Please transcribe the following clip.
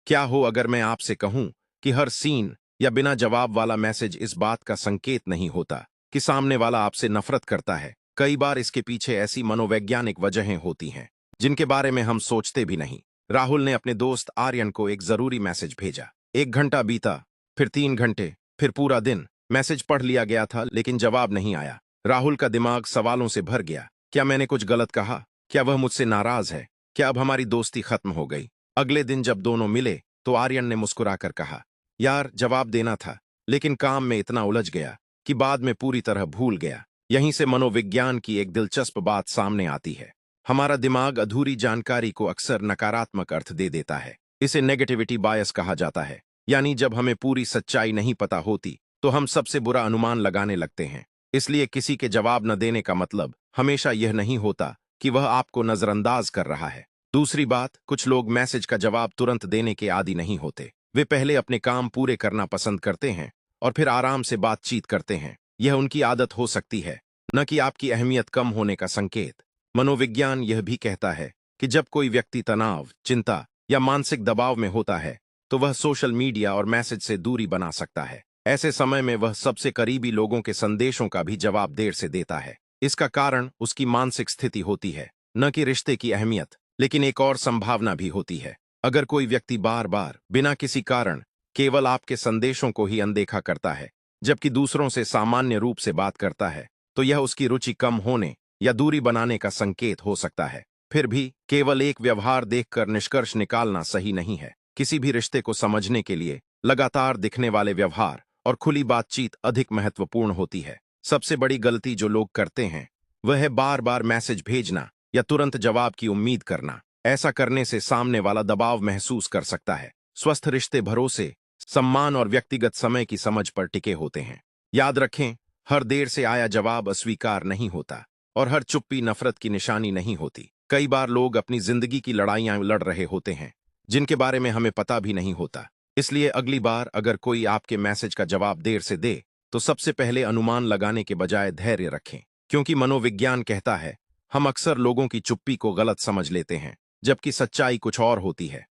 क्या हो अगर मैं आपसे कहूं कि हर सीन या बिना जवाब वाला मैसेज इस बात का संकेत नहीं होता कि सामने वाला आपसे नफरत करता है। कई बार इसके पीछे ऐसी मनोवैज्ञानिक वजहें होती हैं जिनके बारे में हम सोचते भी नहीं। राहुल ने अपने दोस्त आर्यन को एक जरूरी मैसेज भेजा। 1 घंटा बीता, फिर 3 घंटे, फिर पूरा दिन। मैसेज पढ़ लिया गया था लेकिन जवाब नहीं आया। राहुल का दिमाग सवालों से भर गया। क्या मैंने कुछ गलत कहा? क्या वह मुझसे नाराज है? क्या अब हमारी दोस्ती खत्म हो गई? अगले दिन जब दोनों मिले तो आर्यन ने मुस्कुराकर कहा, यार जवाब देना था, लेकिन काम में इतना उलझ गया कि बाद में पूरी तरह भूल गया। यहीं से मनोविज्ञान की एक दिलचस्प बात सामने आती है। हमारा दिमाग अधूरी जानकारी को अक्सर नकारात्मक अर्थ दे देता है। इसे नेगेटिविटी बायस कहा जाता है। यानी जब हमें पूरी सच्चाई नहीं पता होती तो हम सबसे बुरा अनुमान लगाने लगते हैं। इसलिए किसी के जवाब न देने का मतलब हमेशा यह नहीं होता कि वह आपको नजरअंदाज कर रहा है। दूसरी बात, कुछ लोग मैसेज का जवाब तुरंत देने के आदी नहीं होते। वे पहले अपने काम पूरे करना पसंद करते हैं और फिर आराम से बातचीत करते हैं। यह उनकी आदत हो सकती है, न कि आपकी अहमियत कम होने का संकेत। मनोविज्ञान यह भी कहता है कि जब कोई व्यक्ति तनाव, चिंता या मानसिक दबाव में होता है तो वह सोशल मीडिया और मैसेज से दूरी बना सकता है। ऐसे समय में वह सबसे करीबी लोगों के संदेशों का भी जवाब देर से देता है। इसका कारण उसकी मानसिक स्थिति होती है, न कि रिश्ते की अहमियत। लेकिन एक और संभावना भी होती है। अगर कोई व्यक्ति बार बार बिना किसी कारण केवल आपके संदेशों को ही अनदेखा करता है जबकि दूसरों से सामान्य रूप से बात करता है, तो यह उसकी रुचि कम होने या दूरी बनाने का संकेत हो सकता है। फिर भी केवल एक व्यवहार देखकर निष्कर्ष निकालना सही नहीं है। किसी भी रिश्ते को समझने के लिए लगातार दिखने वाले व्यवहार और खुली बातचीत अधिक महत्वपूर्ण होती है। सबसे बड़ी गलती जो लोग करते हैं वह है बार बार मैसेज भेजना या तुरंत जवाब की उम्मीद करना। ऐसा करने से सामने वाला दबाव महसूस कर सकता है। स्वस्थ रिश्ते भरोसे, सम्मान और व्यक्तिगत समय की समझ पर टिके होते हैं। याद रखें, हर देर से आया जवाब अस्वीकार नहीं होता और हर चुप्पी नफरत की निशानी नहीं होती। कई बार लोग अपनी जिंदगी की लड़ाइयां लड़ रहे होते हैं जिनके बारे में हमें पता भी नहीं होता। इसलिए अगली बार अगर कोई आपके मैसेज का जवाब देर से दे तो सबसे पहले अनुमान लगाने के बजाय धैर्य रखें, क्योंकि मनोविज्ञान कहता है हम अक्सर लोगों की चुप्पी को गलत समझ लेते हैं जबकि सच्चाई कुछ और होती है।